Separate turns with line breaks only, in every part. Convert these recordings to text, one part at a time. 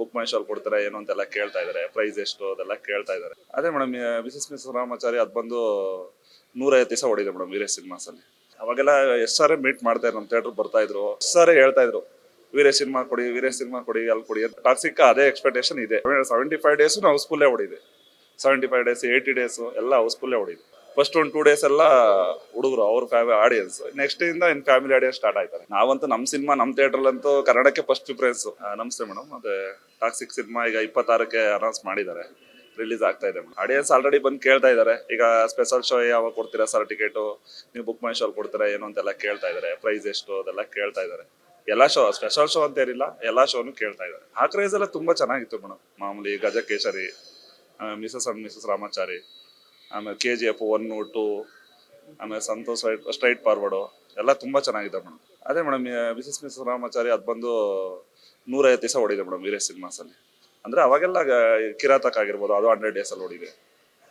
Book ಮೈ show ಕೊಡ್ತೀರಾ ಏನು ಅಂತೆಲ್ಲ ಕೇಳ್ತಾ ಇದಾರೆ. ಪ್ರೈಸ್ ಎಷ್ಟು ಅದೆಲ್ಲ ಕೇಳ್ತಾ ಇದಾರೆ. ಅದೇ ಮೇಡಮ್, ಮಿಸ್ ರಾಮಾಚಾರಿ ಅದು ಬಂದು 150 ದಿವಸ ಓಡಿದೆ ಮೇಡಮ್ ವೀರೇಶ್ ಸಿನಿಮಾಸ್ ಅಲ್ಲಿ. ಅವಾಗೆಲ್ಲ ಎಷ್ಟು ಸಾರಿ ಮೀಟ್ ಮಾಡ್ತಾ ಇದ್ರು, ನಮ್ಮ ಥಿಯೇಟರ್ ಬರ್ತಾ ಇದ್ರು, ಎಷ್ಟು ಸಾರಿ ಹೇಳ್ತಾ ಇದ್ರು ವೀರೇಶ್ ಸಿನಿಮಾ ಕೊಡಿ, ವೀರೇಶ್ ಸಿನಿಮಾ ಕೊಡಿ, ಅಲ್ಲಿ ಕೊಡಿ. ಟಾಕ್ಸಿಕ್ ಅದೇ ಎಕ್ಸ್ಪೆಕ್ಟೇಷನ್ ಇದೆ. 75 ಡೇಸ್ ಹೌಸ್ಫುಲ್ಲೇ ಓಡಿದೆ. 75 ಡೇಸ್ 80 ಡೇಸ್ ಎಲ್ಲ ಹೌಸ್ಫುಲ್ಲೇ ಓಡಿದೆ. ಫಸ್ಟ್ ಒಂದು 2 ಡೇಸ್ ಎಲ್ಲ ಹುಡುಗರು ಅವ್ರ ಆಡಿಯನ್ಸ್, ನೆಕ್ಸ್ಟ್ ಇಂದ ಇನ್ ಫ್ಯಾಮಿಲಿ ಆಡಿಯನ್ಸ್ ಸ್ಟಾರ್ಟ್ ಆಯ್ತಾರೆ. ನಾವಂತೂ ನಮ್ಮ ಸಿನಿಮಾ ನಮ್ಮ ಥಿಯೇಟರ್ ಅಂತೂ ಕನ್ನಡಕ್ಕೆ ಫಸ್ಟ್ ಪ್ರಿಫರೆನ್ಸ್. ನಮಸ್ತೆ ಮೇಡಮ್, ಅದೇ ಟಾಕ್ಸಿಕ್ ಸಿನಿಮಾ ಈಗ 26ಕ್ಕೆ ಅನೌನ್ಸ್ ಮಾಡಿದ್ದಾರೆ, ರಿಲೀಸ್ ಆಗ್ತಾ ಇದೆ. ಆಡಿಯನ್ಸ್ ಆಲ್ರೆಡಿ ಬಂದು ಕೇಳ್ತಾ ಇದಾರೆ. ಈಗ ಸ್ಪೆಷಲ್ ಶೋ ಯಾವಾಗ ಕೊಡ್ತೀರಾ ಸರ್ ಟಿಕೆಟು, ನೀವು ಬುಕ್ ಮೈ ಶೋ ಕೊಡ್ತೀರಾ ಏನು ಅಂತೆಲ್ಲ ಕೇಳ್ತಾ ಇದಾರೆ. ಪ್ರೈಸ್ ಎಷ್ಟು ಅದೆಲ್ಲ ಕೇಳ್ತಾ ಇದಾರೆ. ಎಲ್ಲಾ ಶೋ, ಸ್ಪೆಷಲ್ ಶೋ ಅಂತ ಏನಿಲ್ಲ, ಎಲ್ಲಾ ಶೋನು ಕೇಳ್ತಾ ಇದಾರೆ. ಆ ಕ್ರೇಜ್ ಎಲ್ಲ ತುಂಬಾ ಚೆನ್ನಾಗಿತ್ತು ಮೇಡಮ್. ಮಾಮೂಲಿ ಗಜಕೇಸರಿ, ಮಿಸಸ್ ರಾಮಾಚಾರಿ, ಆಮೇಲೆ KGF 1, 2, ಆಮೇಲೆ ಸಂತೋಷ್ ಸ್ಟ್ರೈಟ್ ಫಾರ್ವರ್ಡು ಎಲ್ಲ ತುಂಬಾ ಚೆನ್ನಾಗಿದೆ ಮೇಡಮ್. ಅದೇ ಮೇಡಮ್, ಮಿಸಸ್ ರಾಮಾಚಾರಿ ಅದು ಬಂದು 150 ದಿವಸ ಓಡಿದೆ ಮೇಡಮ್ ವೀರೇಶ್ ಸಿನಿಮಾಸ್ ಅಲ್ಲಿ. ಅಂದ್ರೆ ಅವಾಗೆಲ್ಲ ಕಿರಾತಕ ಆಗಿರ್ಬೋದು, ಅದು 100 ಡೇಸ್ ಅಲ್ಲಿ ಓಡಿದೆ.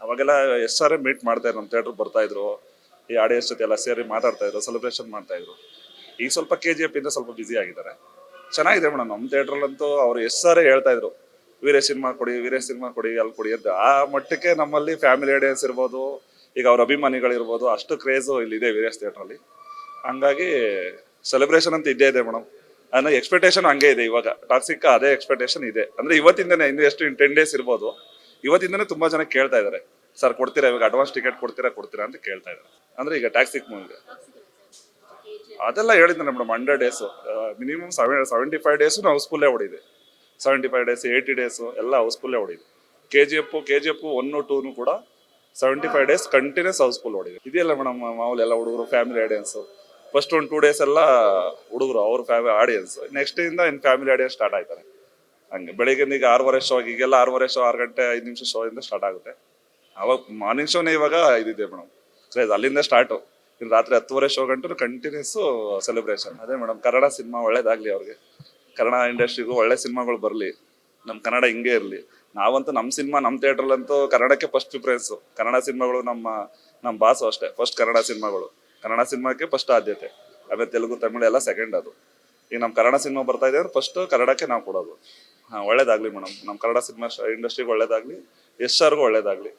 ಅವಾಗೆಲ್ಲ ಎಷ್ಟು ಸಾರಿ ಮೀಟ್ ಮಾಡ್ತಾ ಇದ್ರು, ನಮ್ಮ ಥಿಯೇಟರ್ ಬರ್ತಾ ಇದ್ರು, ಈ ಆಡಿಯನ್ಸ್ ಜೊತೆ ಎಲ್ಲ ಸೇರಿ ಮಾತಾಡ್ತಾ ಇದ್ರು, ಸೆಲೆಬ್ರೇಷನ್ ಮಾಡ್ತಾ ಇದ್ರು. ಈಗ ಸ್ವಲ್ಪ KGF ಇಂದ ಸ್ವಲ್ಪ ಬಿಸಿ ಆಗಿದ್ದಾರೆ. ಚೆನ್ನಾಗಿದೆ ಮೇಡಮ್. ನಮ್ಮ ಥಿಯೇಟ್ರಲ್ಲಂತೂ ಅವ್ರು ಎಷ್ಟು ಸಾರಿ ಹೇಳ್ತಾ ಇದ್ರು ವೀರೇಶ್ ಸಿನಿಮಾ ಕೊಡಿ, ವೀರೇಶ್ ಸಿನಿಮಾ ಕೊಡಿ, ಅಲ್ಲಿ ಕೊಡಿ ಅಂತ. ಆ ಮಟ್ಟಕ್ಕೆ ನಮ್ಮಲ್ಲಿ ಫ್ಯಾಮಿಲಿ ಆಡಿಯನ್ಸ್ ಇರ್ಬೋದು, ಈಗ ಅವ್ರ ಅಭಿಮಾನಿಗಳಿರ್ಬೋದು, ಅಷ್ಟು ಕ್ರೇಜು ಇಲ್ಲಿದೆ ವೀರೇಶ್ ಥಿಯೇಟ್ರಲ್ಲಿ. ಹಂಗಾಗಿ ಸೆಲೆಬ್ರೇಷನ್ ಅಂತ ಇದ್ದೇ ಇದೆ ಮೇಡಮ್. ಅನ್ನೋ ಎಕ್ಸ್ಪೆಕ್ಟೇಷನ್ ಹಂಗೆ ಇದೆ. ಇವಾಗ ಟಾಕ್ಸಿಕ್ ಅದೇ ಎಕ್ಸ್ಪೆಕ್ಟೇಷನ್ ಇದೆ. ಅಂದ್ರೆ ಇವತ್ತಿಂದನೇ, ಇನ್ನು ಎಷ್ಟು 10 ಡೇಸ್ ಇರ್ಬೋದು, ಇವತ್ತಿಂದನೇ ತುಂಬಾ ಜನ ಕೇಳ್ತಾ ಇದಾರೆ, ಸರ್ ಕೊಡ್ತೀರಾ ಇವಾಗ ಅಡ್ವಾನ್ಸ್ ಟಿಕೆಟ್ ಕೊಡ್ತೀರಾ ಅಂತ ಕೇಳ್ತಾ ಇದ್ದಾರೆ. ಅಂದ್ರೆ ಈಗ ಟಾಕ್ಸಿಕ್ ಮೂವಿಗೆ ಅದೆಲ್ಲ ಹೇಳಿದ್ದಾನೆ ಮೇಡಮ್. 100 ಡೇಸ್ ಮಿನಿಮಮ್ 75 ಡೇಸ್ ಹೌಸ್ಫುಲ್ಲೇ ಓಡಿದೆ. 75 ಡೇಸ್ 80 ಡೇಸ್ ಎಲ್ಲ ಹೌಸ್ಫುಲ್ಲೇ ಓಡಿದೆ. KGF 1, 2 ಕೂಡ 75 ಡೇಸ್ ಕಂಟಿನ್ಯೂಸ್ ಹೌಸ್ಫುಲ್ ಓಡಿದೆ. ಇದೆಯಲ್ಲ ಮೇಡಮ್, ಮಾಮೂಲಿ ಎಲ್ಲ ಹುಡುಗರು ಫ್ಯಾಮಿಲಿ ಆಡಿಯನ್ಸ್. ಫಸ್ಟ್ ಒಂದು 2 ಡೇಸ್ ಎಲ್ಲ ಹುಡುಗರು ಅವ್ರ ಆಡಿಯನ್ಸ್, ನೆಕ್ಸ್ಟ್ ಇಂದ ಇನ್ ಫ್ಯಾಮಿಲಿ ಆಡಿಯನ್ಸ್ ಸ್ಟಾರ್ಟ್ ಆಯ್ತಾರೆ. ಹಂಗೆ ಬೆಳಿಗ್ಗೆ ಈಗ 6:15 ಶೋ, ಈಗೆಲ್ಲ 6:15 ಶೋ, 6 ಗಂಟೆ 5 ನಿಮಿಷ ಶೋ ಇಂದ ಸ್ಟಾರ್ಟ್ ಆಗುತ್ತೆ. ಅವಾಗ ಮಾರ್ನಿಂಗ್ ಶೋನೇ ಇವಾಗ ಇದಿದೆ ಮೇಡಮ್, ಅಲ್ಲಿಂದ ಸ್ಟಾರ್ಟು. ಇನ್ನು ರಾತ್ರಿ 10:30 ಶೋ ಗಂಟು ಕಂಟಿನ್ಯೂಸ್ ಸೆಲೆಬ್ರೇಷನ್. ಅದೇ ಮೇಡಮ್, ಕನ್ನಡ ಸಿನಿಮಾ ಒಳ್ಳೇದಾಗ್ಲಿ ಅವ್ರಿಗೆ, ಕನ್ನಡ ಇಂಡಸ್ಟ್ರಿಗೂ ಒಳ್ಳೆ ಸಿನಿಮಾಗಳು ಬರಲಿ, ನಮ್ಮ ಕನ್ನಡ ಹಿಂಗೆ ಇರಲಿ. ನಾವಂತೂ ನಮ್ಮ ಸಿನಿಮಾ ನಮ್ಮ ಥಿಯೇಟ್ರಲ್ಲಂತೂ ಕನ್ನಡಕ್ಕೆ ಫಸ್ಟ್ ಪ್ರಿಫರೆನ್ಸು. ಕನ್ನಡ ಸಿನಿಮಾಗಳು ನಮ್ಮ ಬಾಸು ಅಷ್ಟೇ, ಫಸ್ಟ್ ಕನ್ನಡ ಸಿನಿಮಾಗಳು, ಕನ್ನಡ ಸಿನಿಮಾಕ್ಕೆ ಫಸ್ಟ್ ಆದ್ಯತೆ. ಆಮೇಲೆ ತೆಲುಗು ತಮಿಳು ಎಲ್ಲ ಸೆಕೆಂಡ್. ಅದು ಈಗ ನಮ್ಮ ಕನ್ನಡ ಸಿನಿಮಾ ಬರ್ತಾ ಇದೆ ಅಂದ್ರೆ ಫಸ್ಟ್ ಕನ್ನಡಕ್ಕೆ ನಾವು ಕೊಡೋದು. ಒಳ್ಳೇದಾಗ್ಲಿ ಮೇಡಮ್, ನಮ್ಮ ಕನ್ನಡ ಸಿನಿಮಾ ಇಂಡಸ್ಟ್ರಿಗೆ ಒಳ್ಳೇದಾಗ್ಲಿ, ಯಶ್ ಅವ್ರಿಗೂ ಒಳ್ಳೇದಾಗ್ಲಿ.